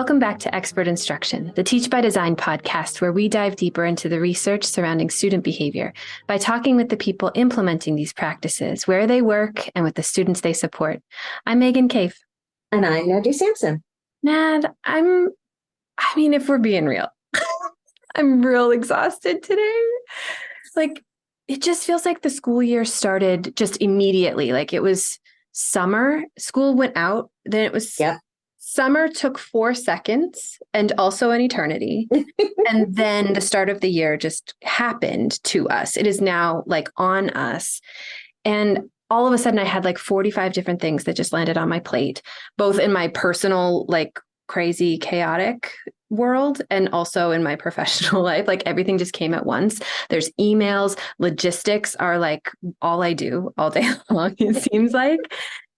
Welcome back to Expert Instruction, the Teach by Design podcast, where we dive deeper into the research surrounding student behavior by talking with the people implementing these practices, where they work, and with the students they support. I'm Megan Cave. And I'm Nadie Sampson. Nad, if we're being real, I'm real exhausted today. It just feels like the school year started just immediately. Like it was summer, school went out, then it was summer took 4 seconds and also an eternity. And then the start of the year just happened to us. It is now like on us. And all of a sudden I had like 45 different things that just landed on my plate, both in my personal, like crazy, chaotic world and also in my professional life. Like everything just came at once. There's emails, logistics are like all I do all day long, it seems like.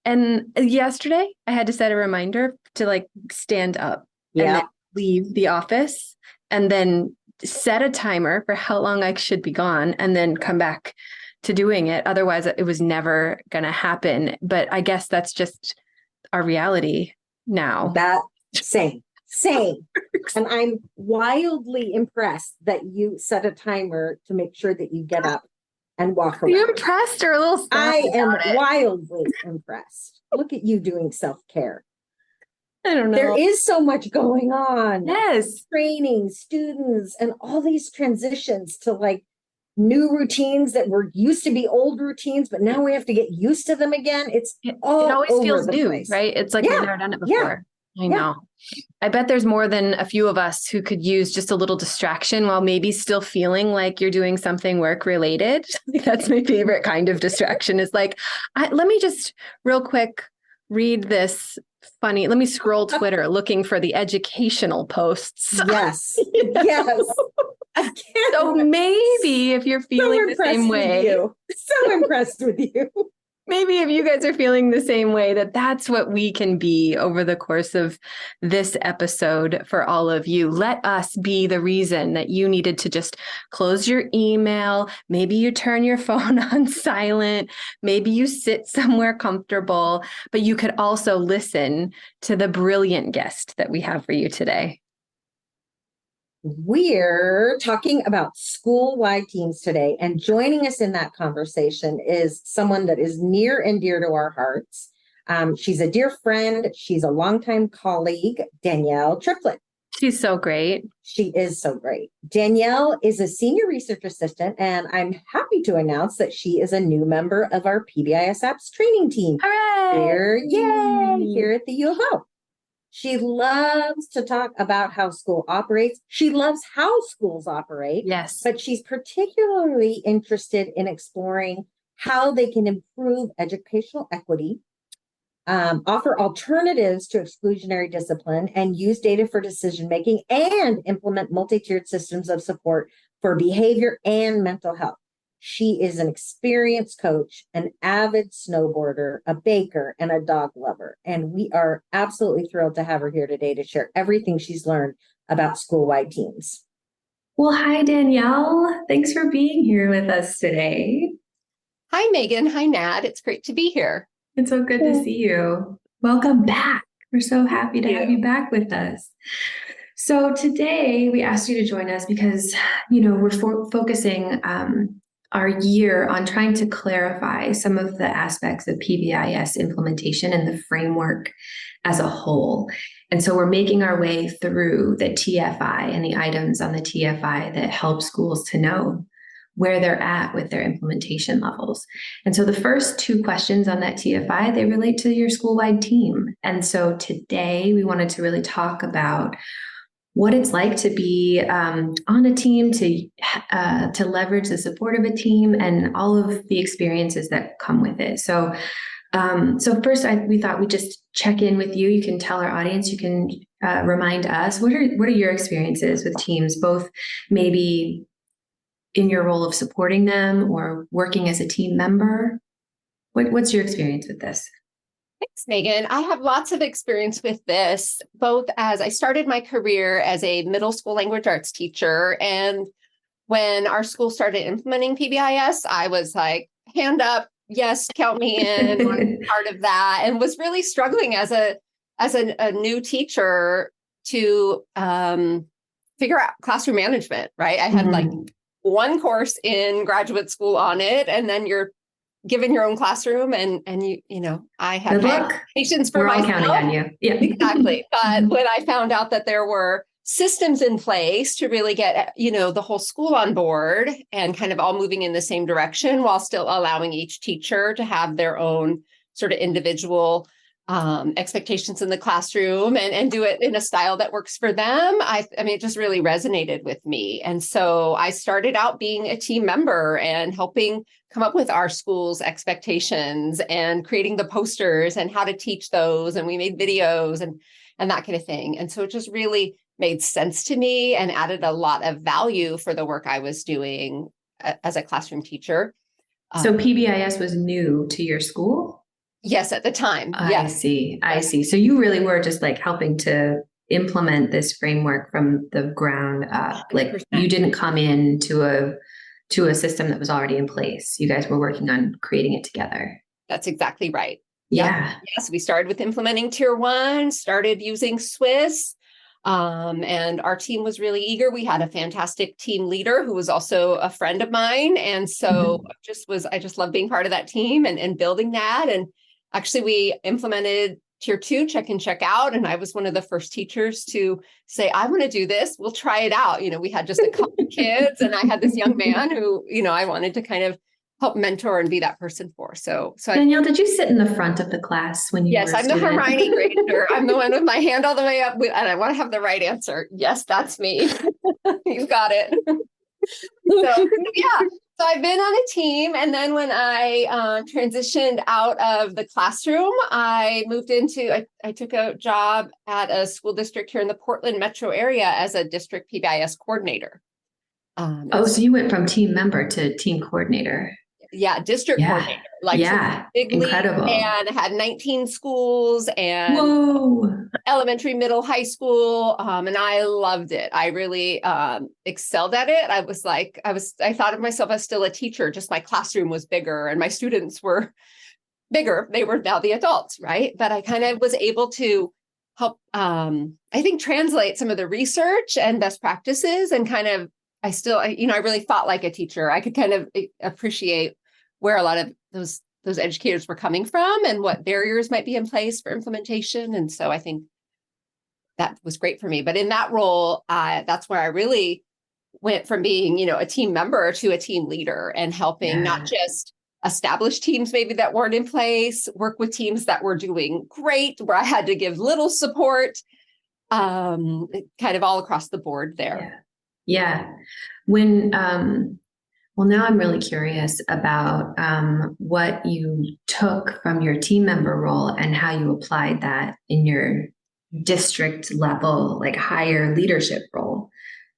And yesterday I had to set a reminder to like stand up and then leave the office and then set a timer for how long I should be gone and then come back to doing it. Otherwise it was never going to happen. But I guess that's just our reality now. Same. And I'm wildly impressed that you set a timer to make sure that you get up and walk around. Are you impressed or a little sad? I am wildly impressed. Look at you doing self-care. I don't know. There is so much going on. Yes. Training, students, and all these transitions to like new routines that were used to be old routines, but now we have to get used to them again. It always feels new, place. Right? It's like we've never done it before. I know. I bet there's more than a few of us who could use just a little distraction while maybe still feeling like you're doing something work related. That's my favorite kind of distraction is like, let me just real quick read this funny. Let me scroll Twitter looking for the educational posts. Yes. So maybe if you're feeling the same way. So impressed with you. Maybe if you guys are feeling the same way, that's what we can be over the course of this episode for all of you. Let us be the reason that you needed to just close your email. Maybe you turn your phone on silent. Maybe you sit somewhere comfortable, but you could also listen to the brilliant guest that we have for you today. We're talking about school-wide teams today, and joining us in that conversation is someone that is near and dear to our hearts. She's a dear friend. She's a longtime colleague, Danielle Triplett. She's so great. She is so great. Danielle is a senior research assistant, and I'm happy to announce that she is a new member of our PBIS Apps training team. Hooray! Here at the U of O. She loves to talk about how school operates. She loves how schools operate. Yes. But she's particularly interested in exploring how they can improve educational equity, offer alternatives to exclusionary discipline, and use data for decision-making, and implement multi-tiered systems of support for behavior and mental health. She is an experienced coach, an avid snowboarder, a baker, and a dog lover. And we are absolutely thrilled to have her here today to share everything she's learned about school-wide teams. Well, hi, Danielle. Thanks for being here with us today. Hi, Megan. Hi, Nad. It's great to be here. It's so good to see you. Welcome back. We're so happy to have you back with us. So today we asked you to join us because, we're focusing our year on trying to clarify some of the aspects of PBIS implementation and the framework as a whole. And so we're making our way through the TFI and the items on the TFI that help schools to know where they're at with their implementation levels. And so the first 2 questions on that TFI, they relate to your school-wide team. And so today we wanted to really talk about what it's like to be on a team, to leverage the support of a team, and all of the experiences that come with it. So first, we thought we'd just check in with you. You can tell our audience. You can remind us what are your experiences with teams, both maybe in your role of supporting them or working as a team member. What's your experience with this? Thanks, Megan. I have lots of experience with this, both as I started my career as a middle school language arts teacher. And when our school started implementing PBIS, I was like, hand up, yes, count me in, part of that, and was really struggling as a new teacher to figure out classroom management, right? I had like one course in graduate school on it, and then you're given your own classroom, and you know, I had high expectations for myself. We're all counting on you. Yeah, exactly. But when I found out that there were systems in place to really get, you know, the whole school on board and kind of all moving in the same direction while still allowing each teacher to have their own sort of individual expectations in the classroom and do it in a style that works for them. I mean, it just really resonated with me. And so I started out being a team member and helping come up with our school's expectations and creating the posters and how to teach those. And we made videos and that kind of thing. And so it just really made sense to me and added a lot of value for the work I was doing as a classroom teacher. So PBIS was new to your school? Yes, at the time. I see. So you really were just like helping to implement this framework from the ground up. Like 100%. You didn't come in to a system that was already in place. You guys were working on creating it together. That's exactly right. Yeah. Yes, we started with implementing Tier 1, started using Swiss. And our team was really eager. We had a fantastic team leader who was also a friend of mine. And so I just love being part of that team and building that. And actually we implemented Tier 2, check in, check out. And I was one of the first teachers to say, I want to do this. We'll try it out. You know, we had just a couple of kids and I had this young man who, you know, I wanted to kind of help mentor and be that person for. So Danielle, did you sit in the front of the class when you Yes, were a I'm student? the Hermione Granger. I'm the one with my hand all the way up and I want to have the right answer. Yes, that's me. You got it. So I've been on a team. And then when I transitioned out of the classroom, I moved into, I took a job at a school district here in the Portland metro area as a district PBIS coordinator. So you went from team member to team coordinator. Yeah, district coordinator. Like big incredible. And had 19 schools and elementary, middle, high school. And I loved it. I really excelled at it. I thought of myself as still a teacher, just my classroom was bigger and my students were bigger. They were now the adults, right? But I kind of was able to help, I think, translate some of the research and best practices and kind of, I really thought like a teacher. I could kind of appreciate where a lot of those educators were coming from and what barriers might be in place for implementation. And so I think that was great for me. But in that role, that's where I really went from being, you know, a team member to a team leader and helping not just establish teams maybe that weren't in place, work with teams that were doing great, where I had to give little support, kind of all across the board there. Yeah. When, well, now I'm really curious about what you took from your team member role and how you applied that in your district level, like higher leadership role.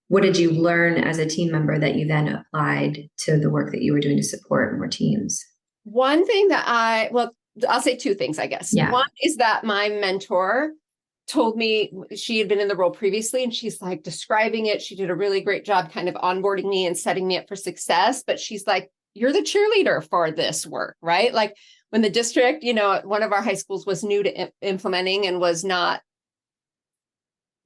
What did you learn as a team member that you then applied to the work that you were doing to support more teams? One thing that I'll say two things, I guess. Yeah. One is that my mentor told me she had been in the role previously and she's like describing it. She did a really great job kind of onboarding me and setting me up for success. But she's like, you're the cheerleader for this work, right? Like when the district, you know, one of our high schools was new to implementing and was not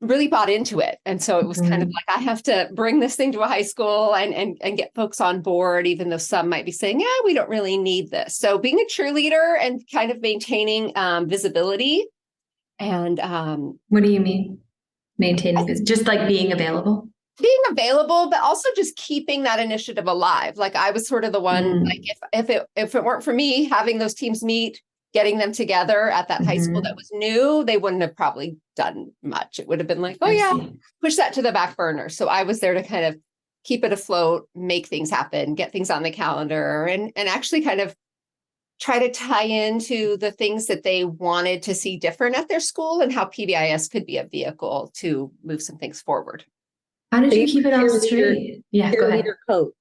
really bought into it. And so it was kind of like, I have to bring this thing to a high school and get folks on board, even though some might be saying, yeah, we don't really need this. So being a cheerleader and kind of maintaining visibility. And what do you mean? Maintaining this, just like being available? Being available, but also just keeping that initiative alive. Like I was sort of the one, like if it weren't for me having those teams meet, getting them together at that high school that was new, they wouldn't have probably done much. It would have been like, push that to the back burner. So I was there to kind of keep it afloat, make things happen, get things on the calendar, and actually kind of try to tie into the things that they wanted to see different at their school and how PBIS could be a vehicle to move some things forward. How did you keep it all straight? Yeah, go ahead. Coach.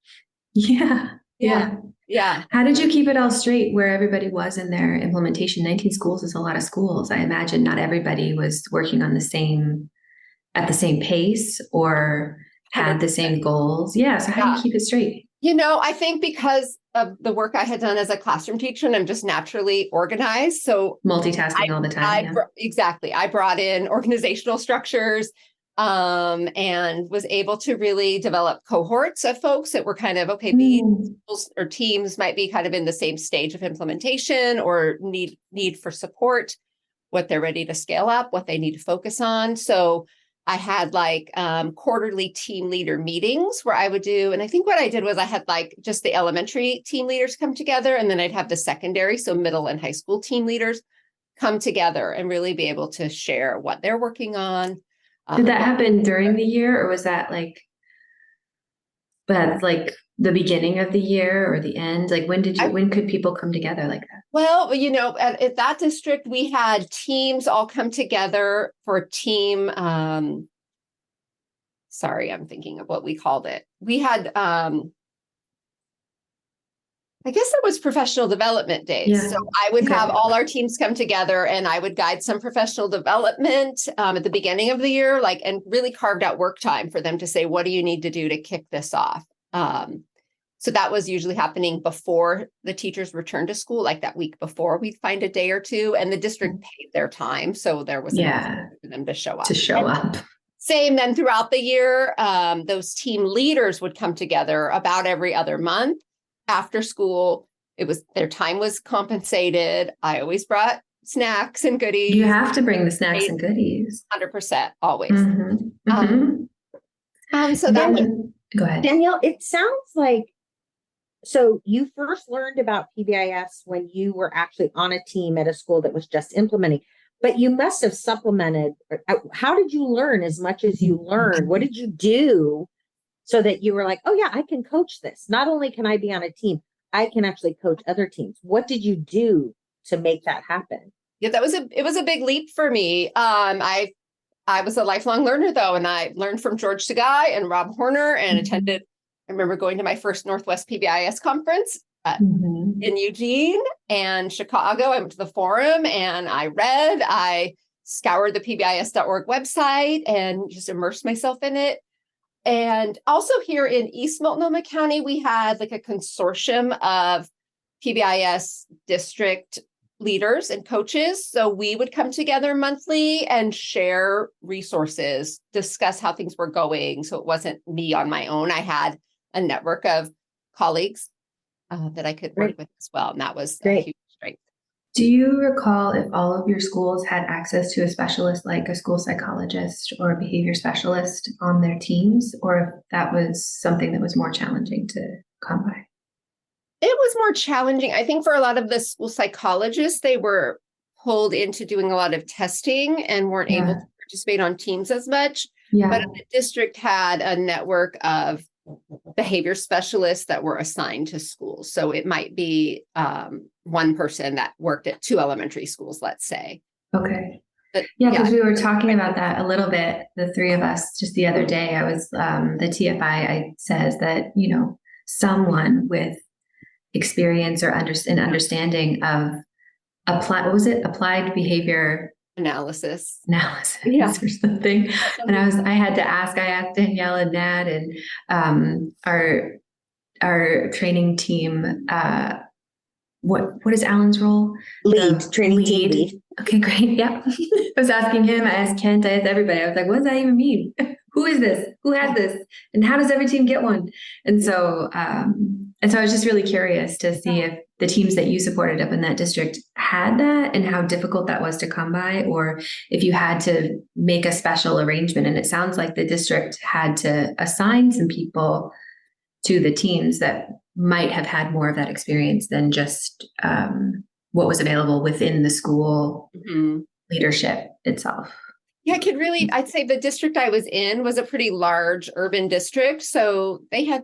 Yeah. How did you keep it all straight where everybody was in their implementation? 19 schools is a lot of schools. I imagine not everybody was working on at the same pace or had the same goals. Yeah. So how do you keep it straight? You know, I think because of the work I had done as a classroom teacher, and I'm just naturally organized. So Multitasking all the time. Yeah. Exactly. I brought in organizational structures, and was able to really develop cohorts of folks that were kind of, okay, these schools or teams might be kind of in the same stage of implementation or need for support, what they're ready to scale up, what they need to focus on. So I had like quarterly team leader meetings where I would do, and I think what I did was I had like just the elementary team leaders come together, and then I'd have the secondary, so middle and high school team leaders come together and really be able to share what they're working on. Did that happen during the year, or was that like the beginning of the year or the end? Like when could people come together like that? Well, at that district, we had teams all come together for a team. Sorry, I'm thinking of what we called it. We had, I guess it was professional development days. Yeah. So I would have all our teams come together, and I would guide some professional development at the beginning of the year, and really carved out work time for them to say, what do you need to do to kick this off? So that was usually happening before the teachers returned to school, like that week before. We'd find a day or two, and the district paid their time. So there was enough for them to show up. Same then throughout the year, those team leaders would come together about every other month. After school, their time was compensated. I always brought snacks and goodies. You have to bring the snacks and goodies. 100%, always. So that go ahead. Danielle, it sounds like, so you first learned about PBIS when you were actually on a team at a school that was just implementing, but you must have supplemented. How did you learn as much as you learned? What did you do so that you were like, oh yeah, I can coach this. Not only can I be on a team, I can actually coach other teams. What did you do to make that happen? Yeah, it was a big leap for me. I was a lifelong learner though, and I learned from George Sagai and Rob Horner, and attended. I remember going to my first Northwest PBIS conference in Eugene and Chicago. I went to the forum and I scoured the PBIS.org website and just immersed myself in it. And also here in East Multnomah County, we had like a consortium of PBIS district leaders and coaches. So we would come together monthly and share resources, discuss how things were going. So it wasn't me on my own. I had a network of colleagues that I could work with as well. And that was a huge strength. Do you recall if all of your schools had access to a specialist, like a school psychologist or a behavior specialist on their teams, or if that was something that was more challenging to come by? It was more challenging. I think for a lot of the school psychologists, they were pulled into doing a lot of testing and weren't able to participate on teams as much. But the district had a network of behavior specialists that were assigned to schools. So it might be one person that worked at 2 elementary schools, let's say. Okay. But, because we were talking about that a little bit, the three of us, just the other day. I was, the TFI says that, someone with experience or understanding of applied behavior analysis or something. And I asked Danielle and Nat and our training team, what is Alan's role? Training team lead. Okay, great. Yeah. I was asking him, I asked Kent, I asked everybody. I was like, what does that even mean? Who is this? Who has this? And how does every team get one? And so I was just really curious to see if the teams that you supported up in that district had that and how difficult that was to come by, or if you had to make a special arrangement. And it sounds like the district had to assign some people to the teams that might have had more of that experience than just what was available within the school leadership itself. Yeah, I'd say the district I was in was a pretty large urban district. So they had,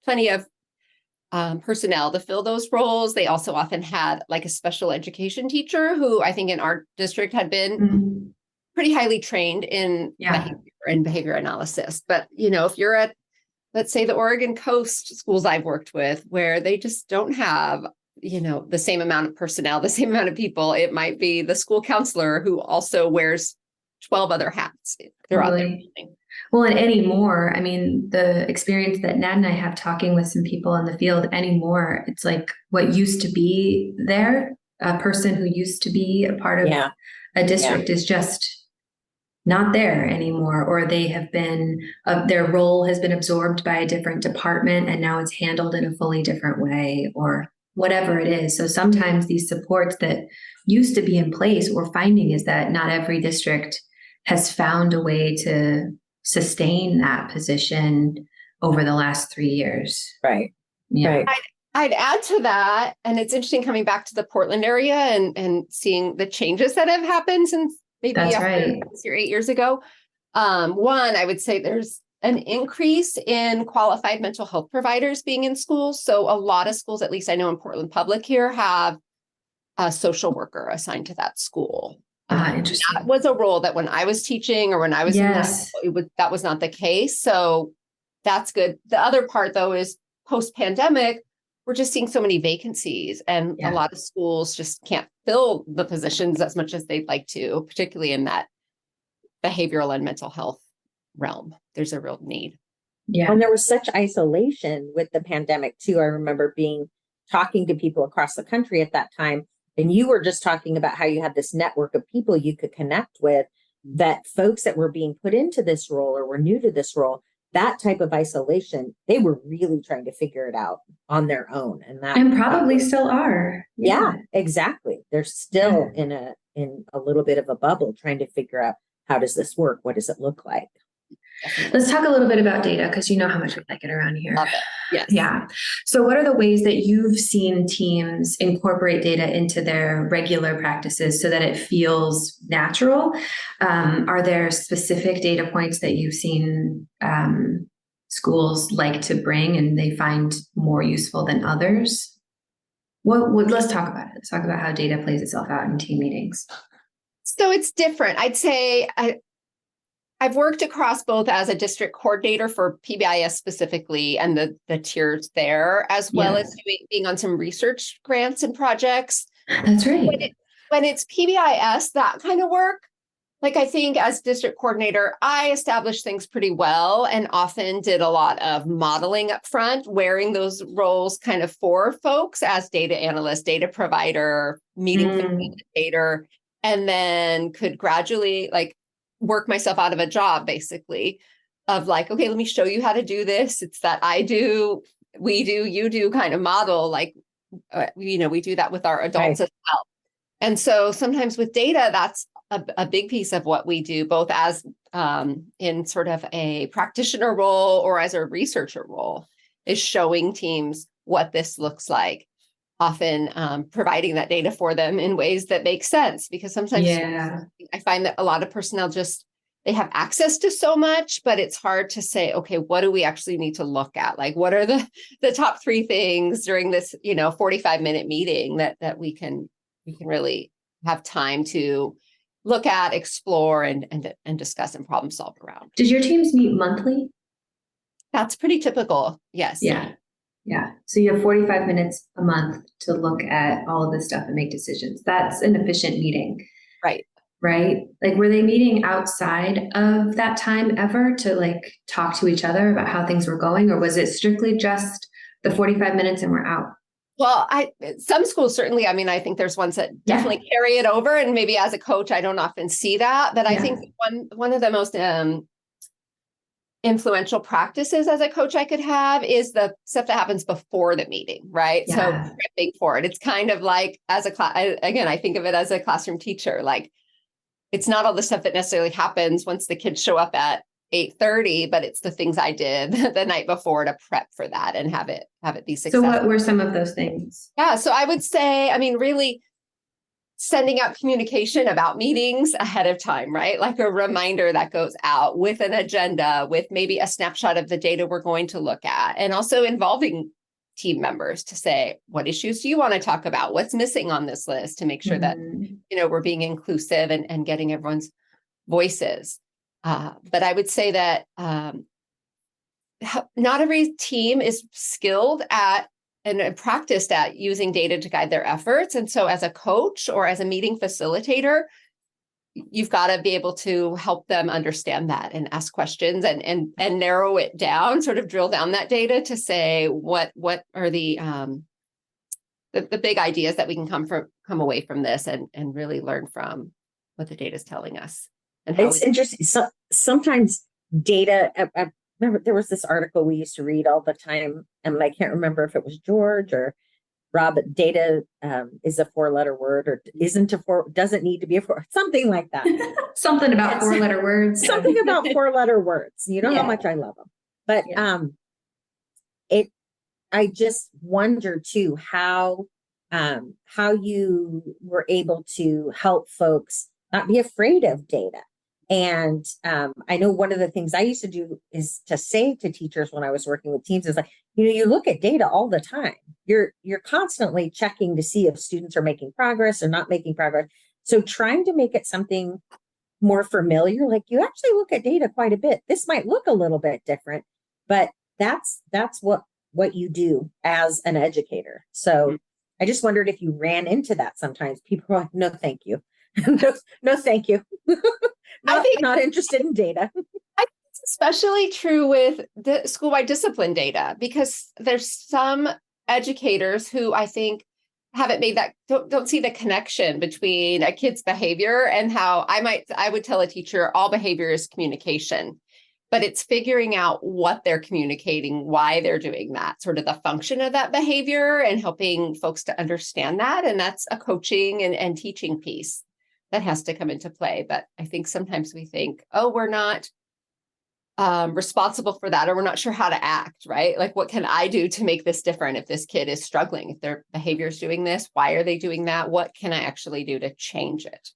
plenty of personnel to fill those roles. They also often had like a special education teacher who I think in our district had been pretty highly trained in behavior analysis. But, if you're at, let's say, the Oregon Coast schools I've worked with, where they just don't have, the same amount of personnel, the same amount of people, it might be the school counselor who also wears 12 other hats throughout their Totally. building. Well, and anymore, I mean, the experience that Nat and I have talking with some people in the field anymore, it's like what used to be there, a person who used to be a part of Yeah. a district is just not there anymore, or they have been, their role has been absorbed by a different department and now it's handled in a fully different way, or whatever it is. So sometimes these supports that used to be in place, what we're finding is that not every district has found a way to sustain that position over the last 3 years. Right. Yeah. Right. I'd add to that, and it's interesting coming back to the Portland area and seeing the changes that have happened since maybe That's after right. 8 years ago. One, I would say there's an increase in qualified mental health providers being in schools. So a lot of schools, at least I know in Portland Public here, have a social worker assigned to that school. Interesting. That was a role that when I was teaching or when I was in Yes. that was not the case. So that's good. The other part, though, is post-pandemic, we're just seeing so many vacancies, and Yeah. a lot of schools just can't fill the positions as much as they'd like to, particularly in that behavioral and mental health realm. There's a real need. Yeah. And there was such isolation with the pandemic too. I remember talking to people across the country at that time, and you were just talking about how you had this network of people you could connect with, that folks that were being put into this role or were new to this role, that type of isolation, they were really trying to figure it out on their own. And probably still are. Yeah, exactly. They're still in a little bit of a bubble trying to figure out, how does this work? What does it look like? Let's talk a little bit about data, because you know how much we like it around here. Love it. Yes. Yeah. So what are the ways that you've seen teams incorporate data into their regular practices so that it feels natural? Are there specific data points that you've seen schools like to bring and they find more useful than others? Let's talk about it. Let's talk about how data plays itself out in team meetings. So it's different. I'd say I've worked across both as a district coordinator for PBIS specifically and the tiers there, as well as being on some research grants and projects. That's right. When it's PBIS, that kind of work, like I think as district coordinator, I established things pretty well and often did a lot of modeling up front, wearing those roles kind of for folks as data analyst, data provider, meeting facilitator, and then could gradually work myself out of a job, basically, of like, okay, let me show you how to do this. It's that I do, we do, you do kind of model, we do that with our adults as well. And so sometimes with data, that's a big piece of what we do, both as in sort of a practitioner role or as a researcher role, is showing teams what this looks like, often providing that data for them in ways that make sense, because sometimes I find that a lot of personnel they have access to so much, but it's hard to say, okay, what do we actually need to look at? Like, what are the top 3 things during this, 45-minute meeting that we can really have time to look at, explore, and discuss and problem solve around. Did your teams meet monthly? That's pretty typical. Yes. Yeah. Yeah. So you have 45 minutes a month to look at all of this stuff and make decisions. That's an efficient meeting. Right. Right. Like, were they meeting outside of that time ever to talk to each other about how things were going? Or was it strictly just the 45 minutes and we're out? Well, some schools certainly, I think there's ones that definitely carry it over. And maybe as a coach, I don't often see that. But I think one of the most influential practices as a coach I could have is the stuff that happens before the meeting, right? So prepping for it. It's kind of like as a class, again, I think of it as a classroom teacher. Like, it's not all the stuff that necessarily happens once the kids show up at 8:30, but it's the things I did the night before to prep for that and have it be successful. So what were some of those things? Yeah. So I would say, really sending out communication about meetings ahead of time, right? Like a reminder that goes out with an agenda, with maybe a snapshot of the data we're going to look at, and also involving team members to say, what issues do you want to talk about? What's missing on this list, to make sure that, we're being inclusive and getting everyone's voices. But I would say that not every team is skilled at and practiced at using data to guide their efforts. And so as a coach or as a meeting facilitator, you've got to be able to help them understand that and ask questions and narrow it down, sort of drill down that data to say what are the big ideas that we can come away from this and really learn from what the data is telling us. And how It's interesting. So sometimes data, I remember there was this article we used to read all the time, and I can't remember if it was George or Rob, but data is a 4-letter word or doesn't need to be a 4, something like that. Something about 4-letter words. Something about 4-letter words. You know Yeah. how much I love them. But Yeah. I just wonder too how you were able to help folks not be afraid of data. And I know one of the things I used to do is to say to teachers when I was working with teams is like, you look at data all the time. You're constantly checking to see if students are making progress or not making progress. So trying to make it something more familiar, like you actually look at data quite a bit. This might look a little bit different, but that's what you do as an educator. So I just wondered if you ran into that sometimes. People are like, no, thank you. no, thank you. I think not interested in data. I think it's especially true with the school-wide discipline data, because there's some educators who I think haven't made that, don't see the connection between a kid's behavior and how I would tell a teacher all behavior is communication, but it's figuring out what they're communicating, why they're doing that, sort of the function of that behavior, and helping folks to understand that. And that's a coaching and teaching piece that has to come into play. But I think sometimes we think, oh, we're not responsible for that, or we're not sure how to act, right? Like, what can I do to make this different if this kid is struggling, if their behavior is doing this, why are they doing that? What can I actually do to change it?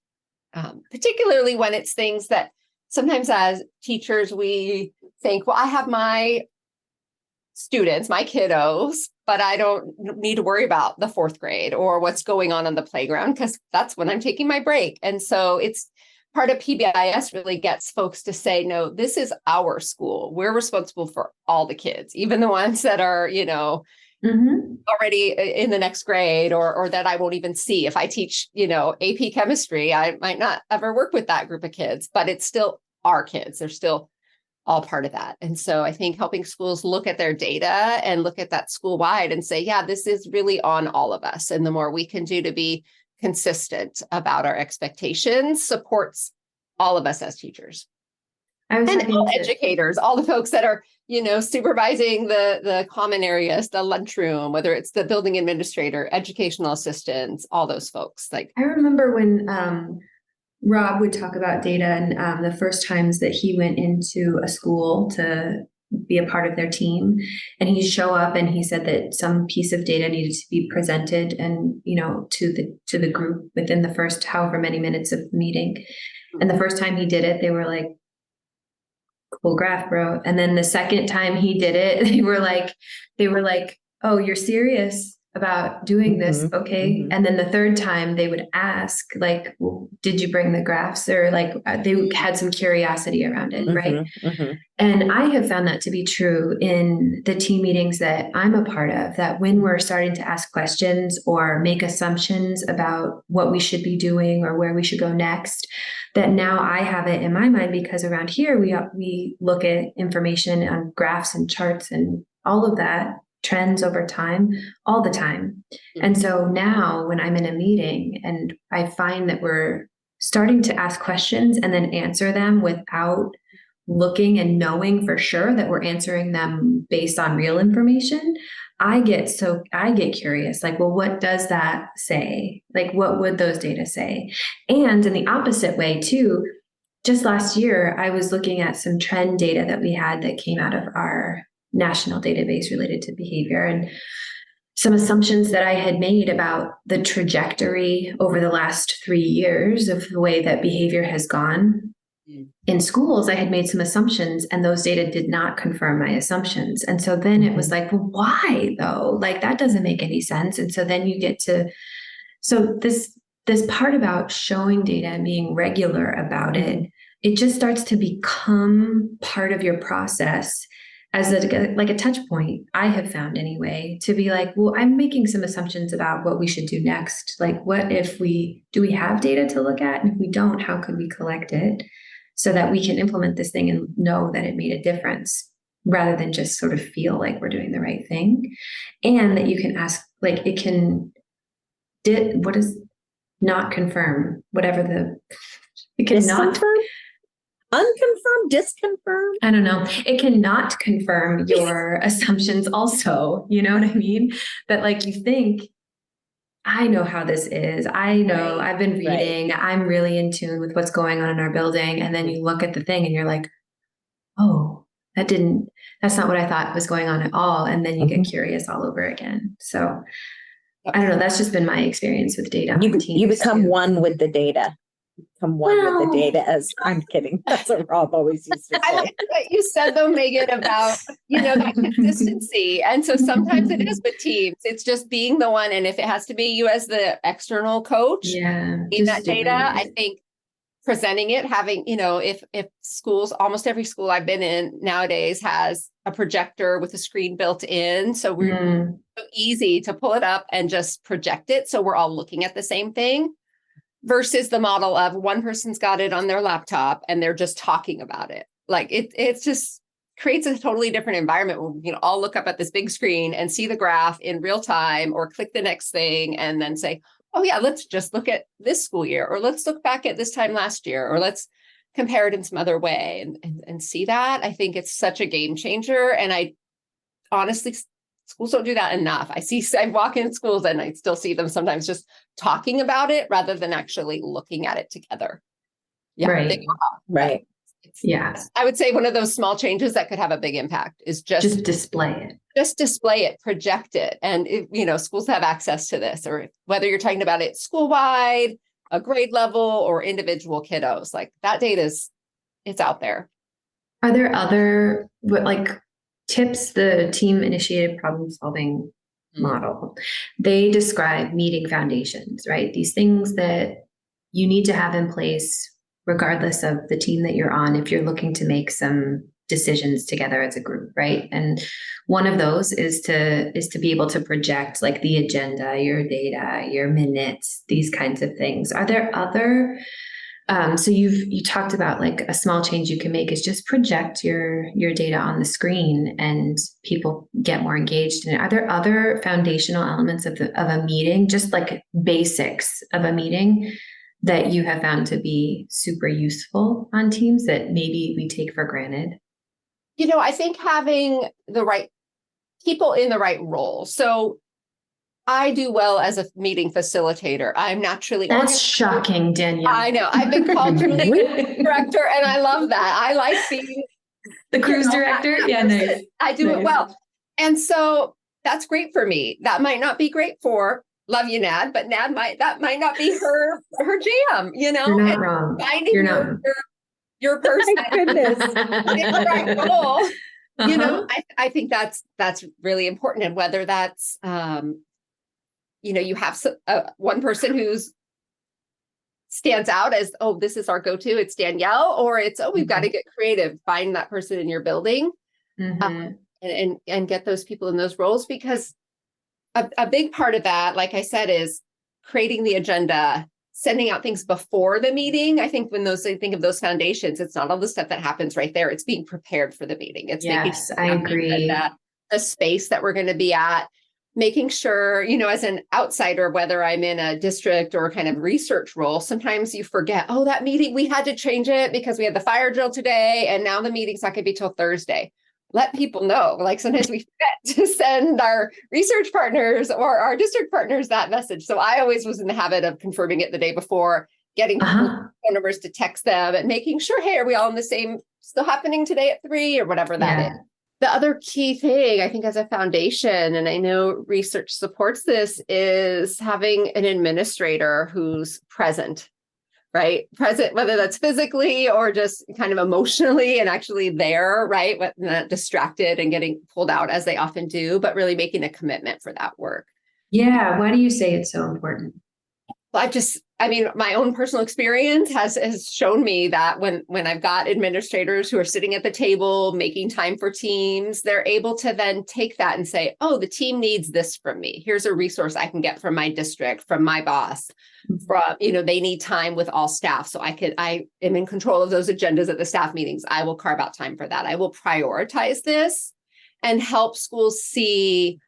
Particularly when it's things that sometimes as teachers, we think, well, I have my students, my kiddos, but I don't need to worry about the 4th grade or what's going on the playground, because that's when I'm taking my break. And so it's part of PBIS really gets folks to say, no, this is our school. We're responsible for all the kids, even the ones that are, already in the next grade or that I won't even see. If I teach, AP chemistry, I might not ever work with that group of kids, but it's still our kids. They're still all part of that. And so I think helping schools look at their data and look at that school-wide and say, yeah, this is really on all of us. And the more we can do to be consistent about our expectations supports all of us as teachers. And all educators, all the folks that are, supervising the common areas, the lunchroom, whether it's the building administrator, educational assistants, all those folks. Like, I remember when Rob would talk about data and the first times that he went into a school to be a part of their team, and he'd show up and he said that some piece of data needed to be presented and, to the group within the first however many minutes of the meeting. And the first time he did it, they were like, cool graph, bro. And then the second time he did it, they were like, oh, you're serious about doing this? Okay. Mm-hmm. And then the third time they would ask, like, well, did you bring the graphs? Or like they had some curiosity around it. Right. And I have found that to be true in the team meetings that I'm a part of, that when we're starting to ask questions or make assumptions about what we should be doing or where we should go next, that now I have it in my mind, because around here we look at information on graphs and charts and all of that, trends over time, all the time. And so now when I'm in a meeting and I find that we're starting to ask questions and then answer them without looking and knowing for sure that we're answering them based on real information, I get curious, like, well, what does that say? Like, what would those data say? And in the opposite way too, just last year, I was looking at some trend data that we had that came out of our national database related to behavior, and some assumptions that I had made about the trajectory over the last 3 years of the way that behavior has gone in schools. I had made some assumptions and those data did not confirm my assumptions. And so then it was like, well, why though? Like, that doesn't make any sense. And so then you get to, so this part about showing data and being regular about it, it just starts to become part of your process as a touch point, I have found anyway, to be like, well, I'm making some assumptions about what we should do next. Like, what if do we have data to look at? And if we don't, how could we collect it so that we can implement this thing and know that it made a difference rather than just sort of feel like we're doing the right thing? And that you can ask, like, what is not confirm, it can not Disconfirm? Unconfirmed? Disconfirmed? I don't know. It cannot confirm your assumptions also. You know what I mean? That like you think, I know how this is. I know I've been reading. I'm really in tune with what's going on in our building. And then you look at the thing and you're like, oh, that's not what I thought was going on at all. And then you get curious all over again. So I don't know. That's just been my experience with data. You become one with the data. Become one with the data, as I'm kidding. That's what Rob always used to say. I like what you said though, Megan, about, that consistency. And so sometimes it is with teams. It's just being the one. And if it has to be you as the external coach in that data, I think presenting it, having, if schools, almost every school I've been in nowadays has a projector with a screen built in. So we're so easy to pull it up and just project it. So we're all looking at the same thing. Versus the model of one person's got it on their laptop and they're just talking about it. Like it just creates a totally different environment where we can all look up at this big screen and see the graph in real time or click the next thing and then say, oh yeah, let's just look at this school year, or let's look back at this time last year, or let's compare it in some other way and see that. I think it's such a game changer. And I honestly, schools don't do that enough. I walk in schools and I still see them sometimes just talking about it rather than actually looking at it together. Yeah. Right. Yeah. I would say one of those small changes that could have a big impact is just display it. Just display it, project it. And, schools have access to this, or whether you're talking about it school-wide, a grade level, or individual kiddos, like that data it's out there. Are there other, tips? The team initiated problem solving model, they describe meeting foundations, right? These things that you need to have in place regardless of the team that you're on if you're looking to make some decisions together as a group, right? And one of those is to be able to project like the agenda, your data, your minutes, these kinds of things. Are there other so you talked about like a small change you can make is just project your data on the screen and people get more engaged in it. Are there other foundational elements of a meeting, just like basics of a meeting that you have found to be super useful on teams that maybe we take for granted? I think having the right people in the right role. So I do well as a meeting facilitator. I'm naturally. That's shocking, Danielle. I know. I've been called meeting director, and I love that. I like being the cruise director. Yeah, nice. I do it well, and so that's great for me. That might not be great for. Love you, Nad, but that might not be her jam. You're not wrong. Finding your person. My goodness. In the right role. I think that's really important, and whether that's you have one person who's stands out as, oh, this is our go-to, it's Danielle, or it's, oh, we've got to get creative, find that person in your building and get those people in those roles, because a big part of that, like I said, is creating the agenda, sending out things before the meeting. I think when I think of those foundations, it's not all the stuff that happens right there. It's being prepared for the meeting. It's yes, I agree. The space that we're going to be at, making sure, as an outsider, whether I'm in a district or kind of research role, sometimes you forget, oh, that meeting, we had to change it because we had the fire drill today. And now the meeting's not going to be till Thursday. Let people know. Like sometimes we forget to send our research partners or our district partners that message. So I always was in the habit of confirming it the day before, getting phone numbers to text them and making sure, hey, are we all in the same, still happening today at 3 or whatever that is. The other key thing, I think, as a foundation, and I know research supports this, is having an administrator who's present, right? Present, whether that's physically or just kind of emotionally and actually there, right? But not distracted and getting pulled out as they often do, but really making a commitment for that work. Yeah. Why do you say it's so important? my own personal experience has shown me that when I've got administrators who are sitting at the table making time for teams, they're able to then take that and say, oh, the team needs this from me. Here's a resource I can get from my district, from my boss, from, they need time with all staff. So I am in control of those agendas at the staff meetings. I will carve out time for that. I will prioritize this and help schools see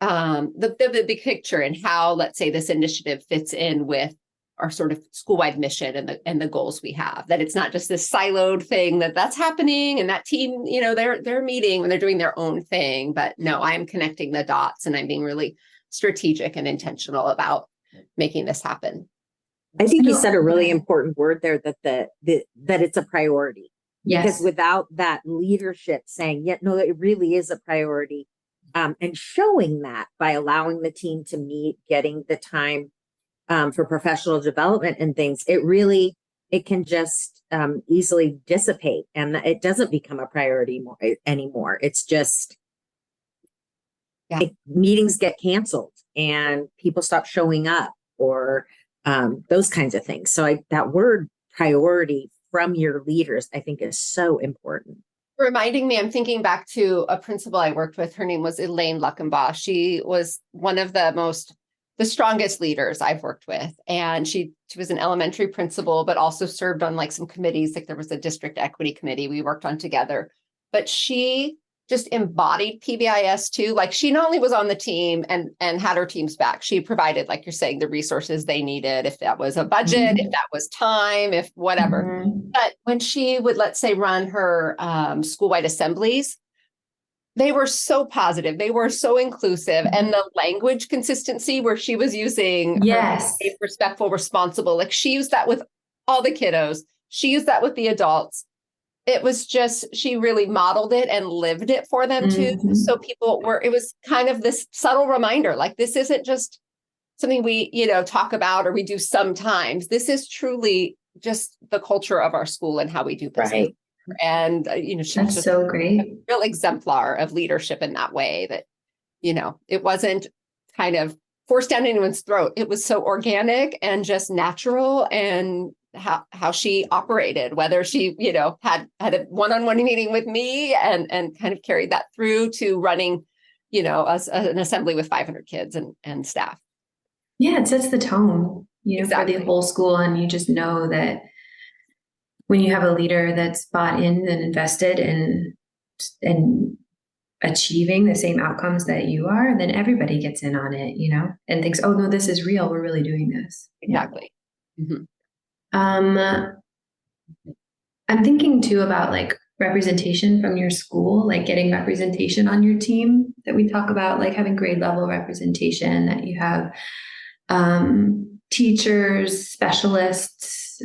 the big picture and how, let's say, this initiative fits in with our sort of school-wide mission and the goals we have, that it's not just this siloed thing that's happening and that team, they're meeting and they're doing their own thing. But no, I'm connecting the dots and I'm being really strategic and intentional about making this happen. I think you said a really important word there, that that it's a priority. Yes. Because without that leadership saying, yeah, no, it really is a priority, and showing that by allowing the team to meet, getting the time for professional development and things, it can just easily dissipate, and it doesn't become a priority anymore. It's just, meetings get canceled and people stop showing up, or those kinds of things. So that word priority from your leaders, I think, is so important. Reminding me, I'm thinking back to a principal I worked with. Her name was Elaine Luckenbaugh. She was one of the strongest leaders I've worked with. And she was an elementary principal, but also served on like some committees. Like there was a district equity committee we worked on together. But she just embodied PBIS too. Like she not only was on the team and had her team's back, she provided, like you're saying, the resources they needed, if that was a budget, if that was time, if whatever. But when she would, let's say, run her school-wide assemblies, they were so positive. They were so inclusive. And the language consistency where she was using safe, respectful, responsible, like she used that with all the kiddos. She used that with the adults. It was just, she really modeled it and lived it for them too. So it was kind of this subtle reminder, like this isn't just something we, talk about or we do sometimes. This is truly just the culture of our school and how we do business. Right. And, she was just so great, a real exemplar of leadership in that way that, it wasn't kind of forced down anyone's throat. It was so organic and just natural, and how she operated, whether she, had a one-on-one meeting with me and kind of carried that through to running, an assembly with 500 kids and staff. Yeah, it sets the tone, exactly. For the whole school. And you just know that when you have a leader that's bought in and invested in achieving the same outcomes that you are, then everybody gets in on it, and thinks, oh no, this is real. We're really doing this. Exactly. Mm-hmm. I'm thinking too about like representation from your school, like getting representation on your team, that we talk about, like having grade level representation, that you have teachers, specialists,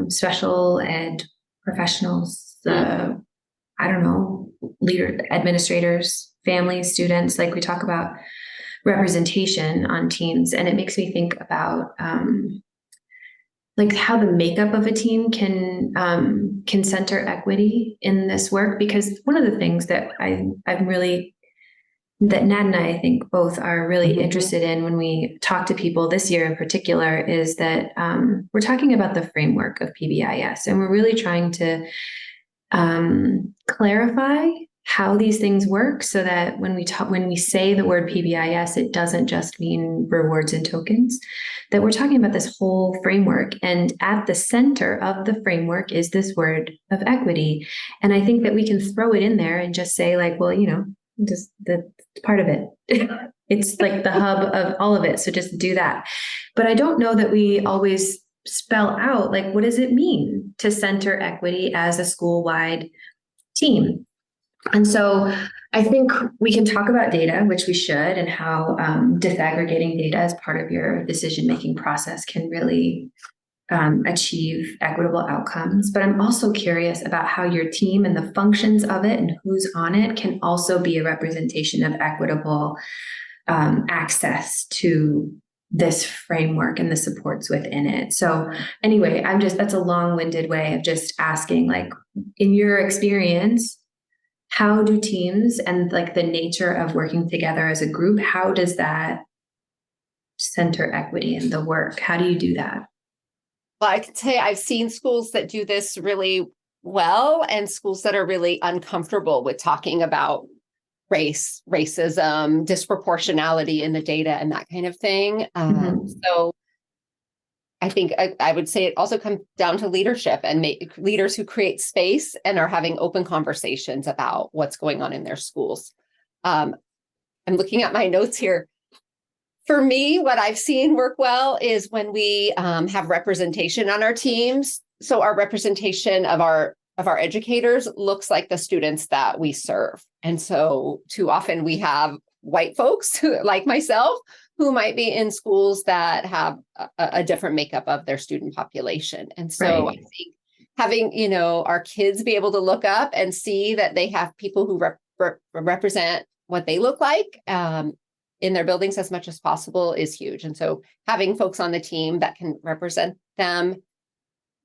special ed professionals, leader, administrators, families, students. Like we talk about representation on teams, and it makes me think about like how the makeup of a team can center equity in this work. Because one of the things that that Nat and I think both are really interested in when we talk to people this year in particular is that we're talking about the framework of PBIS, and we're really trying to clarify how these things work, so that when we say the word PBIS, it doesn't just mean rewards and tokens, that we're talking about this whole framework. And at the center of the framework is this word of equity. And I think that we can throw it in there and just say like, well, just the part of it. It's like the hub of all of it. So just do that. But I don't know that we always spell out, like, what does it mean to center equity as a school-wide team? And so I think we can talk about data, which we should, and how disaggregating data as part of your decision-making process can really achieve equitable outcomes. But I'm also curious about how your team and the functions of it and who's on it can also be a representation of equitable access to this framework and the supports within it. So anyway, that's a long-winded way of just asking, like, in your experience, how do teams and like the nature of working together as a group, how does that center equity in the work? How do you do that? Well, I can say I've seen schools that do this really well and schools that are really uncomfortable with talking about race, racism, disproportionality in the data and that kind of thing. So I think I would say it also comes down to leadership and leaders who create space and are having open conversations about what's going on in their schools. I'm looking at my notes here. For me, what I've seen work well is when we have representation on our teams. So our representation of our educators looks like the students that we serve. And so too often we have white folks like myself who might be in schools that have a different makeup of their student population. And so I think having, our kids be able to look up and see that they have people who represent what they look like in their buildings as much as possible is huge. And so having folks on the team that can represent them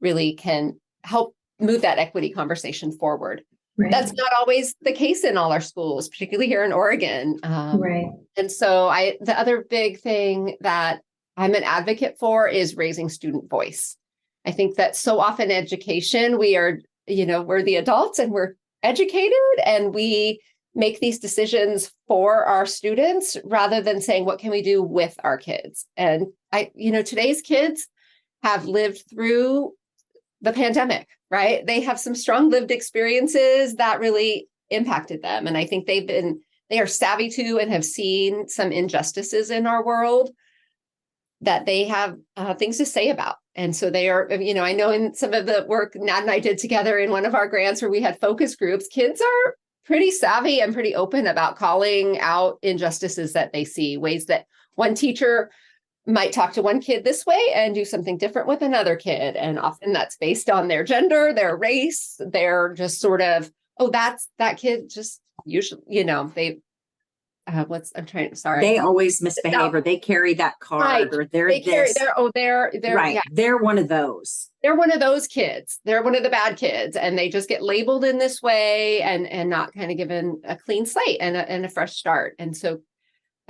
really can help move that equity conversation forward. Right. That's not always the case in all our schools, particularly here in Oregon. And so the other big thing that I'm an advocate for is raising student voice. I think that so often education, we are, we're the adults and we're educated and we make these decisions for our students rather than saying, what can we do with our kids? And today's kids have lived through the pandemic, right? They have some strong lived experiences that really impacted them. And I think they are savvy to and have seen some injustices in our world that they have things to say about. And so they are, I know in some of the work Nat and I did together in one of our grants where we had focus groups, kids are pretty savvy and pretty open about calling out injustices that they see, ways that one teacher might talk to one kid this way and do something different with another kid. And often that's based on their gender, their race. They're just sort of, that kid just usually, they, They always misbehave or they carry that card or they're right. Yeah. They're one of those. They're one of those kids. They're one of the bad kids and they just get labeled in this way and not kind of given a clean slate and a fresh start. And so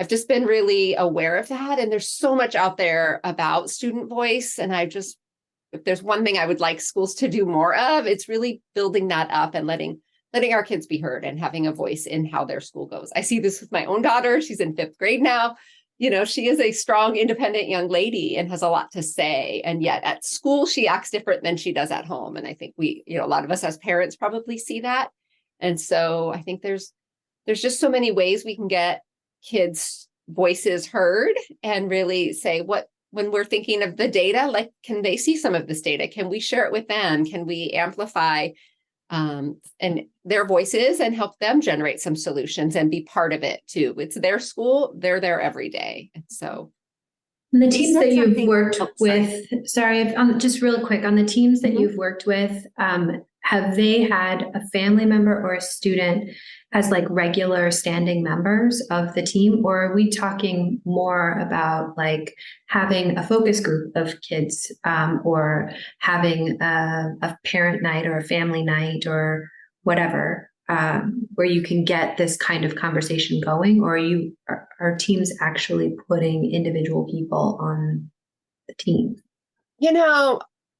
I've just been really aware of that. And there's so much out there about student voice. And if there's one thing I would like schools to do more of, it's really building that up and letting our kids be heard and having a voice in how their school goes. I see this with my own daughter. She's in 5th grade now. She is a strong, independent young lady and has a lot to say. And yet at school, she acts different than she does at home. And I think a lot of us as parents probably see that. And so I think there's just so many ways we can get kids' voices heard and really say when we're thinking of the data, like, can they see some of this data? Can we share it with them? Can we amplify and their voices and help them generate some solutions and be part of it too? It's their school. They're there every day. And so the teams that you've worked with, just real quick on the teams that you've worked with, have they had a family member or a student as like regular standing members of the team? Or are we talking more about like having a focus group of kids or having a parent night or a family night or whatever, where you can get this kind of conversation going? Or are teams actually putting individual people on the team?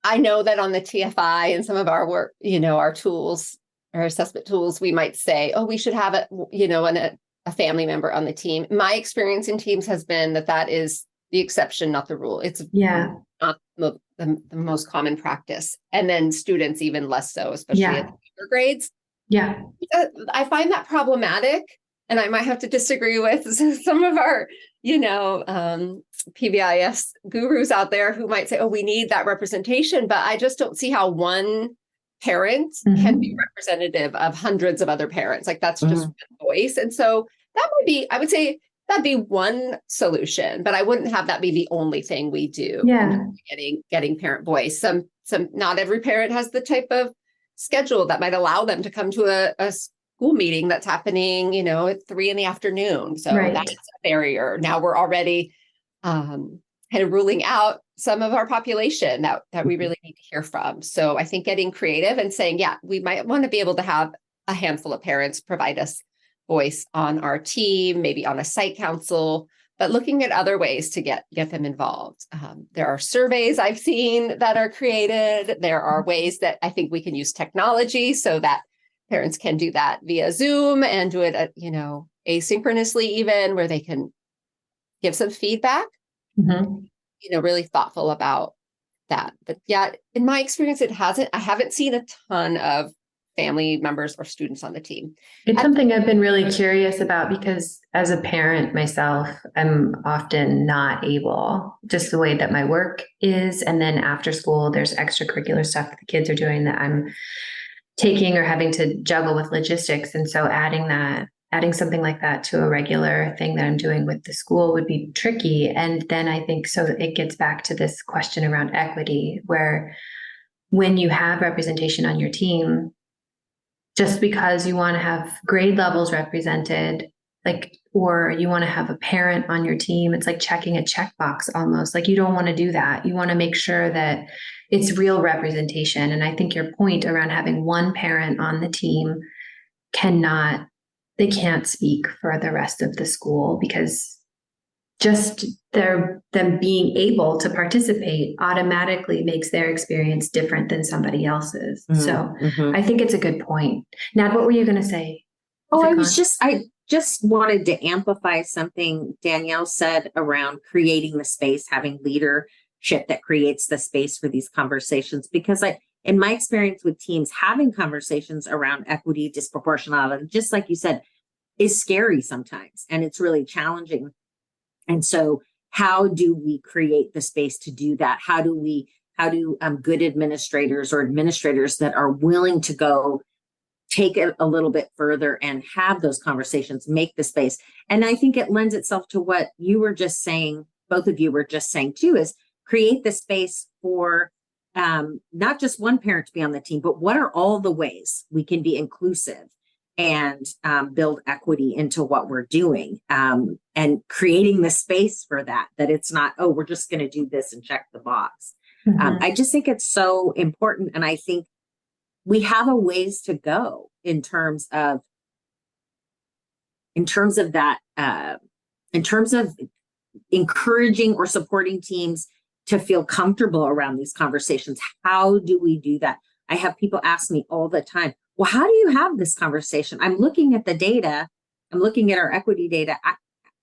I know that on the TFI and some of our work, our tools, our assessment tools, we might say, we should have a family member on the team. My experience in teams has been that is the exception, not the rule. It's not the most common practice. And then students even less so, especially at the upper grades. Yeah. I find that problematic. And I might have to disagree with some of our, PBIS gurus out there who might say, we need that representation. But I just don't see how one parent can be representative of hundreds of other parents. Like that's just one voice. And so that would be, I would say that'd be one solution, but I wouldn't have that be the only thing we do. Yeah. Getting parent voice. Not every parent has the type of schedule that might allow them to come to a school meeting that's happening, at 3 p.m. So that's a barrier. Now we're already kind of ruling out some of our population that we really need to hear from. So I think getting creative and saying, we might want to be able to have a handful of parents provide us voice on our team, maybe on a site council, but looking at other ways to get them involved. There are surveys I've seen that are created. There are ways that I think we can use technology so that parents can do that via Zoom and do it, asynchronously, even where they can give some feedback, really thoughtful about that. But yeah, in my experience, I haven't seen a ton of family members or students on the team. It's something I've been really curious about because as a parent myself, I'm often not able, just the way that my work is. And then after school, there's extracurricular stuff that the kids are doing that I'm taking or having to juggle with logistics. And so adding something like that to a regular thing that I'm doing with the school would be tricky. And then I think so it gets back to this question around equity, where when you have representation on your team, just because you want to have grade levels represented, or you want to have a parent on your team, it's like checking a checkbox almost. Like you don't want to do that. You want to make sure that it's real representation. And I think your point around having one parent on the team they can't speak for the rest of the school, because just them being able to participate automatically makes their experience different than somebody else's. So I think it's a good point. Nad, what were you going to say? I just wanted to amplify something Danielle said around creating the space, having leadership that creates the space for these conversations, because in my experience with teams, having conversations around equity, disproportionality, just like you said, is scary sometimes, and it's really challenging. And so how do we create the space to do that? How do good administrators or administrators that are willing to go take it a little bit further and have those conversations, make the space? And I think it lends itself to what you were just saying, both of you were just saying too, is create the space for not just one parent to be on the team, but what are all the ways we can be inclusive and build equity into what we're doing, and creating the space for that it's not, we're just going to do this and check the box. I just think it's so important. And I think we have a ways to go in terms of that, in terms of encouraging or supporting teams to feel comfortable around these conversations. How do we do that? I have people ask me all the time, well, how do you have this conversation? I'm looking at the data. I'm looking at our equity data.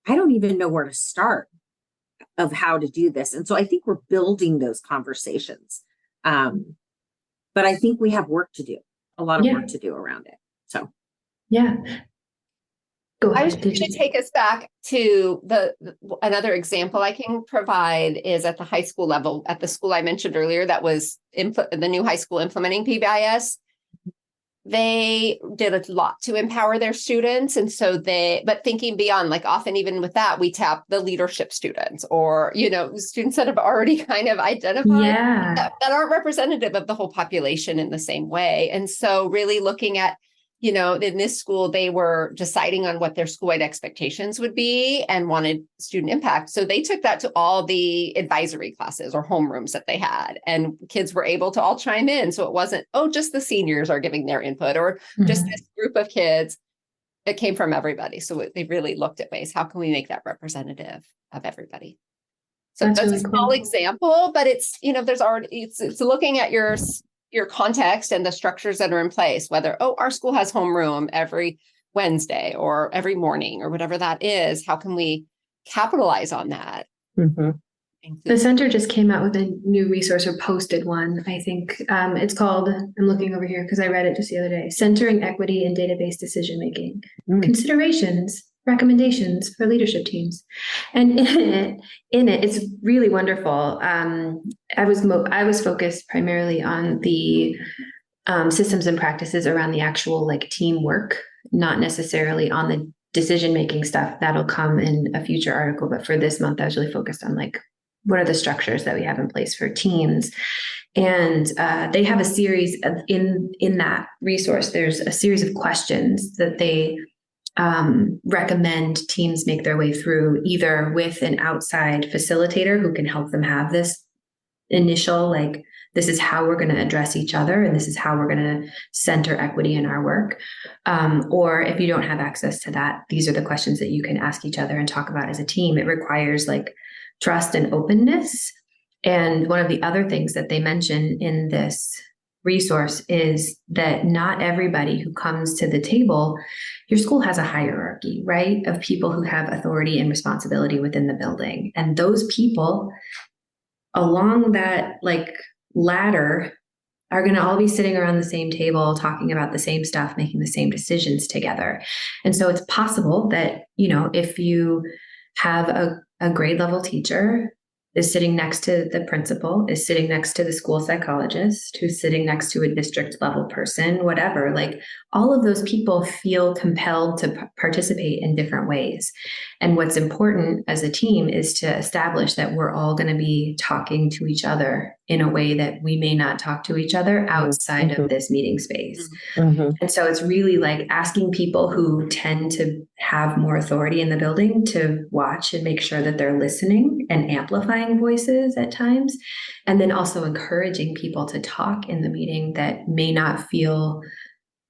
I don't even know where to start of how to do this. And so I think we're building those conversations. But I think we have work to do, a lot of work to do around it. So, yeah. Go ahead. I was going to take us back to another example I can provide is at the high school level, at the school I mentioned earlier, that was the new high school implementing PBIS. They did a lot to empower their students. And so but thinking beyond, like often even with that, we tap the leadership students or, students that have already kind of identified that aren't representative of the whole population in the same way. And so really looking at, in this school, they were deciding on what their school-wide expectations would be and wanted student impact. So they took that to all the advisory classes or homerooms that they had, and kids were able to all chime in. So it wasn't, just the seniors are giving their input or just this group of kids. It came from everybody. So they really looked at ways, how can we make that representative of everybody? So that's really a small example, but it's, there's already, it's looking at your context and the structures that are in place, whether, our school has homeroom every Wednesday or every morning or whatever that is. How can we capitalize on that? The center just came out with a new resource, or posted one. I think it's called, I'm looking over here because I read it just the other day, Centering Equity in Database Decision-Making. Considerations, recommendations for leadership teams. And in it, it's really wonderful. I was focused primarily on the systems and practices around the actual teamwork, not necessarily on the decision-making stuff. That'll come in a future article. But for this month, I was really focused on what are the structures that we have in place for teams? And they have a series of, in that resource, there's a series of questions that they recommend teams make their way through, either with an outside facilitator who can help them have this initial, this is how we're going to address each other, and this is how we're going to center equity in our work. Or if you don't have access to that, these are the questions that you can ask each other and talk about as a team. It requires like trust and openness. And one of the other things that they mention in this resource is that not everybody who comes to the table, your school has a hierarchy, right, of people who have authority and responsibility within the building. And those people along that like ladder are going to all be sitting around the same table, talking about the same stuff, making the same decisions together. And so it's possible that, you know, if you have a grade level teacher is sitting next to the principal, is sitting next to the school psychologist, who's sitting next to a district level person, whatever, like all of those people feel compelled to participate in different ways. And what's important as a team is to establish that we're all going to be talking to each other in a way that we may not talk to each other outside of this meeting space. And so it's really like asking people who tend to have more authority in the building to watch and make sure that they're listening and amplifying voices at times. And then also encouraging people to talk in the meeting that may not feel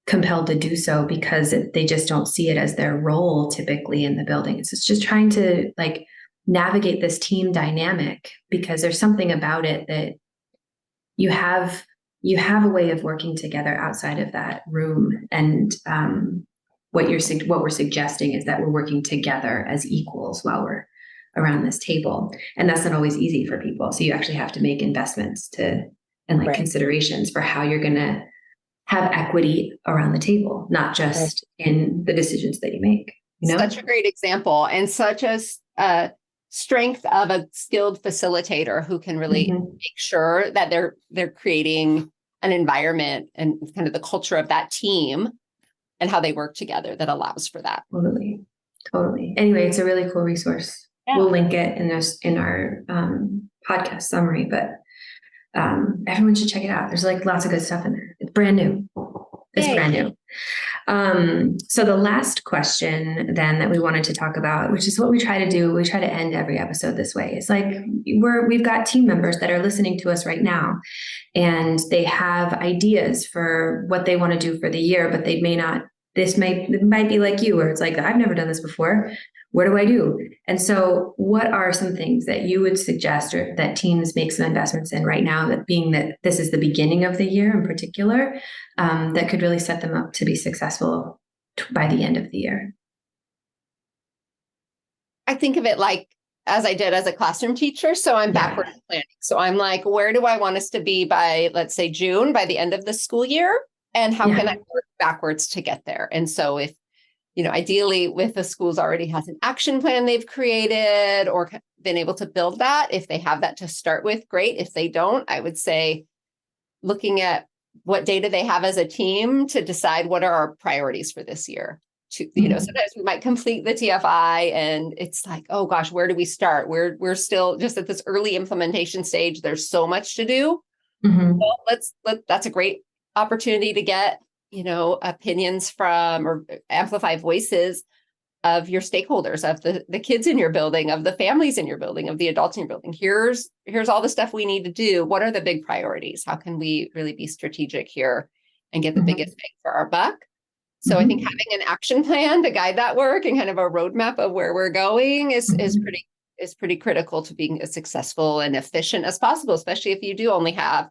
compelled to do so because they just don't see it as their role typically in the building. So it's just trying to like navigate this team dynamic, because there's something about it that you have a way of working together outside of that room. And what we're suggesting is that we're working together as equals while we're around this table. And that's not always easy for people. So you actually have to make investments and considerations for how you're going to have equity around the table, not just in the decisions that you make. You know? Such a great example, and such a strength of a skilled facilitator who can really make sure that they're creating an environment and kind of the culture of that team and how they work together that allows for that. Totally. Anyway, it's a really cool resource. Yeah. We'll link it in our podcast summary, but everyone should check it out. There's like lots of good stuff in there. It's brand new. It's brand new. So the last question then that we wanted to talk about, which is what we try to do, we try to end every episode this way. It's like we've got team members that are listening to us right now, and they have ideas for what they want to do for the year, but they may not. It might be like you, where it's like, I've never done this before. What do I do? And so what are some things that you would suggest or that teams make some investments in right now, that being that this is the beginning of the year in particular, that could really set them up to be successful by the end of the year? I think of it like, as I did as a classroom teacher. So I'm backward planning. So I'm like, where do I want us to be by, let's say, June, by the end of the school year? And how can I work backwards to get there? And so if, ideally with the schools already has an action plan they've created or been able to build that, if they have that to start with, great. If they don't, I would say looking at what data they have as a team to decide what are our priorities for this year. Sometimes we might complete the TFI and it's like, oh gosh, where do we start? We're still just at this early implementation stage. There's so much to do. Well, that's a great opportunity to get, opinions from or amplify voices of your stakeholders, of the kids in your building, of the families in your building, of the adults in your building. Here's all the stuff we need to do. What are the big priorities? How can we really be strategic here and get the biggest bang for our buck? So I think having an action plan to guide that work and kind of a roadmap of where we're going is pretty critical to being as successful and efficient as possible, especially if you do only have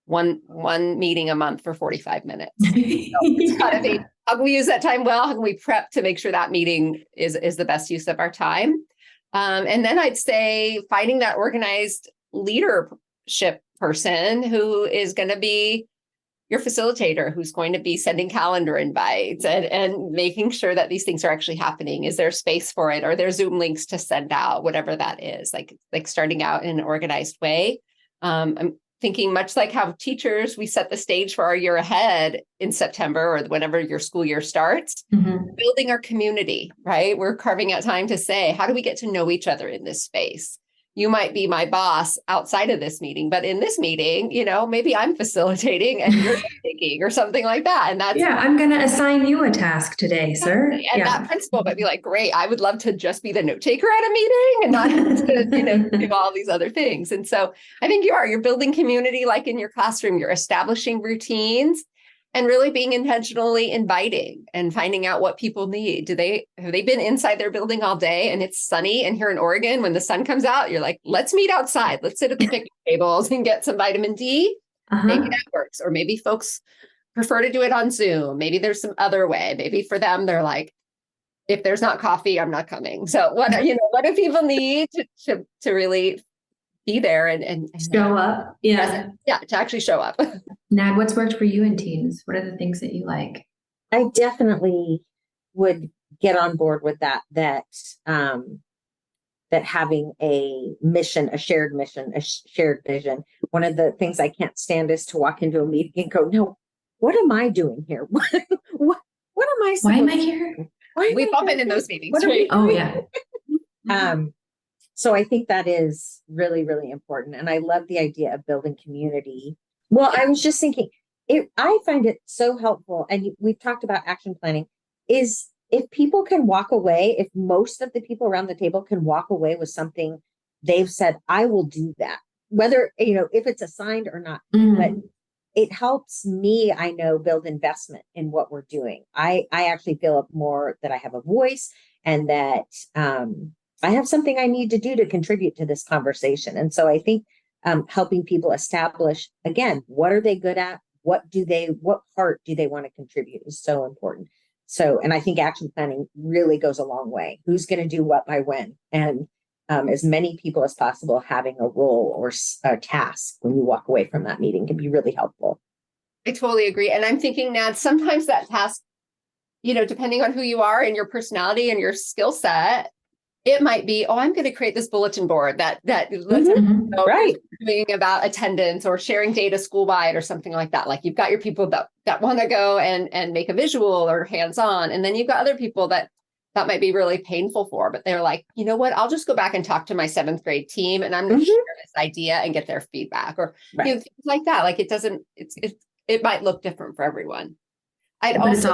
one meeting a month for 45 minutes. So it's got to be, how can we use that time well? How can we prep to make sure that meeting is the best use of our time? And then I'd say finding that organized leadership person who is going to be your facilitator, who's going to be sending calendar invites and making sure that these things are actually happening. Is there space for it? Are there Zoom links to send out? Whatever that is, like starting out in an organized way. I'm thinking much like how teachers, we set the stage for our year ahead in September or whenever your school year starts, building our community, right? We're carving out time to say, how do we get to know each other in this space? you might be my boss outside of this meeting, but in this meeting, maybe I'm facilitating and you're taking or something like that. And that's I'm going to assign you a task today, sir. And that principal might be like, great, I would love to just be the note taker at a meeting and not have to, do all these other things. And so I think you're building community like in your classroom, you're establishing routines and really being intentionally inviting and finding out what people need. Have they been inside their building all day and it's sunny? And here in Oregon, when the sun comes out, you're like, let's meet outside. Let's sit at the picnic tables and get some vitamin D. Maybe that works. Or maybe folks prefer to do it on Zoom. Maybe there's some other way. Maybe for them, they're like, if there's not coffee, I'm not coming. So what do people need to really be there and show up? Yeah, to actually show up. Nad, what's worked for you in teams? What are the things that you like? I definitely would get on board with that having a mission, a shared vision. One of the things I can't stand is to walk into a meeting and go, no, what am I doing here? What am I? Why am I here? We've all been in those meetings, right? Oh yeah. So I think that is really, really important. And I love the idea of building community. Well, I was just thinking, I find it so helpful. And we've talked about action planning is if people can walk away, if most of the people around the table can walk away with something they've said, I will do that, whether, if it's assigned or not, but it helps me, I know, build investment in what we're doing. I actually feel more that I have a voice and that I have something I need to do to contribute to this conversation. And so I think helping people establish, again, what are they good at? What part do they want to contribute is so important. So, and I think action planning really goes a long way. Who's going to do what by when? And as many people as possible having a role or a task when you walk away from that meeting can be really helpful. I totally agree. And I'm thinking, Nad, sometimes that task, depending on who you are and your personality and your skill set, it might be, I'm going to create this bulletin board that lets everyone know right. Doing about attendance or sharing data school-wide or something like that. Like you've got your people that want to go and make a visual or hands-on. And then you've got other people that might be really painful for, but they're like, you know what, I'll just go back and talk to my 7th grade team and I'm going to share this idea and get their feedback or things like that. Like it might look different for everyone. It's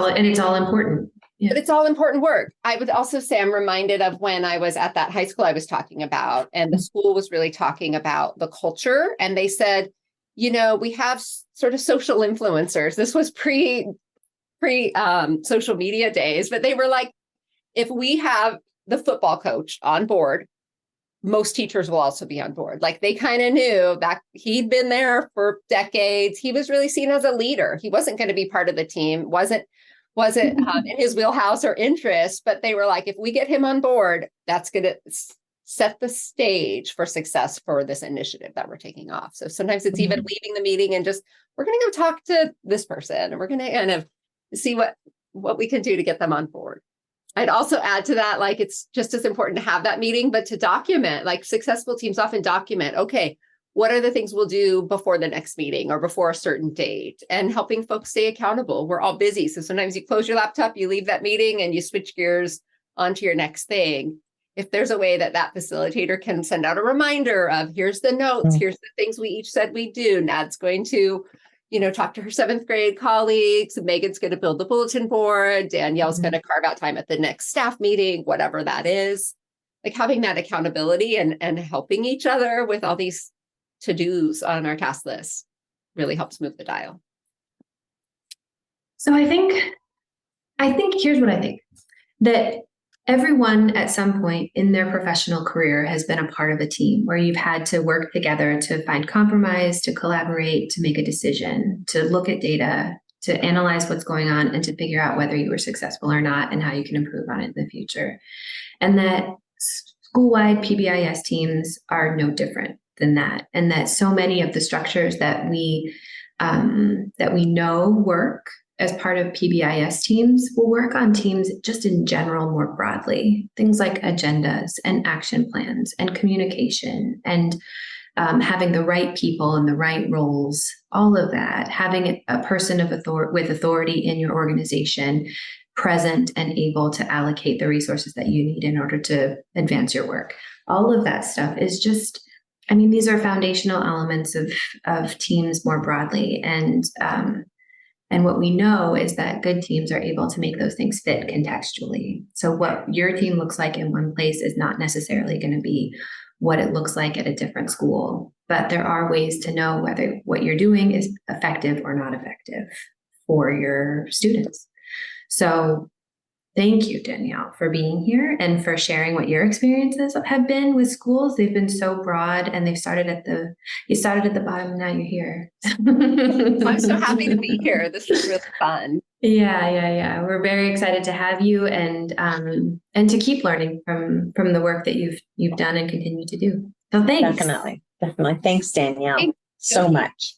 all important. Yeah. But it's all important work. I would also say I'm reminded of when I was at that high school I was talking about, and the school was really talking about the culture. And they said, we have sort of social influencers. This was pre social media days, but they were like, if we have the football coach on board, most teachers will also be on board. Like they kind of knew that he'd been there for decades. He was really seen as a leader. He wasn't going to be part of the team, wasn't in his wheelhouse or interest, but they were like, if we get him on board, that's going to set the stage for success for this initiative that we're taking off. So sometimes it's even leaving the meeting and just, we're going to go talk to this person and we're going to kind of see what we can do to get them on board. I'd also add to that, like, it's just as important to have that meeting, but to document, like successful teams often document, okay, what are the things we'll do before the next meeting or before a certain date, and helping folks stay accountable. We're all busy. So sometimes you close your laptop, you leave that meeting and you switch gears onto your next thing. If there's a way that facilitator can send out a reminder of here's the notes, here's the things we each said we do. Nad's going to, talk to her 7th grade colleagues. Megan's going to build the bulletin board. Danielle's going to carve out time at the next staff meeting, whatever that is. Like having that accountability and helping each other with all these to-dos on our task list really helps move the dial. So I think here's what I think, that everyone at some point in their professional career has been a part of a team where you've had to work together to find compromise, to collaborate, to make a decision, to look at data, to analyze what's going on, and to figure out whether you were successful or not and how you can improve on it in the future. And that school-wide PBIS teams are no different than that. And that so many of the structures that we know work as part of PBIS teams will work on teams just in general more broadly. Things like agendas and action plans and communication and having the right people in the right roles, all of that, having a person with authority in your organization present and able to allocate the resources that you need in order to advance your work. all of that stuff is just, I mean, these are foundational elements of teams more broadly. And what we know is that good teams are able to make those things fit contextually. So what your team looks like in one place is not necessarily going to be what it looks like at a different school, but there are ways to know whether what you're doing is effective or not effective for your students. So thank you, Danielle, for being here and for sharing what your experiences have been with schools. They've been so broad, and you started at the bottom, and now you're here. I'm so happy to be here. This is really fun. Yeah. We're very excited to have you and to keep learning from the work that you've done and continue to do. So thanks. Definitely. Thanks, Danielle, Thank so much.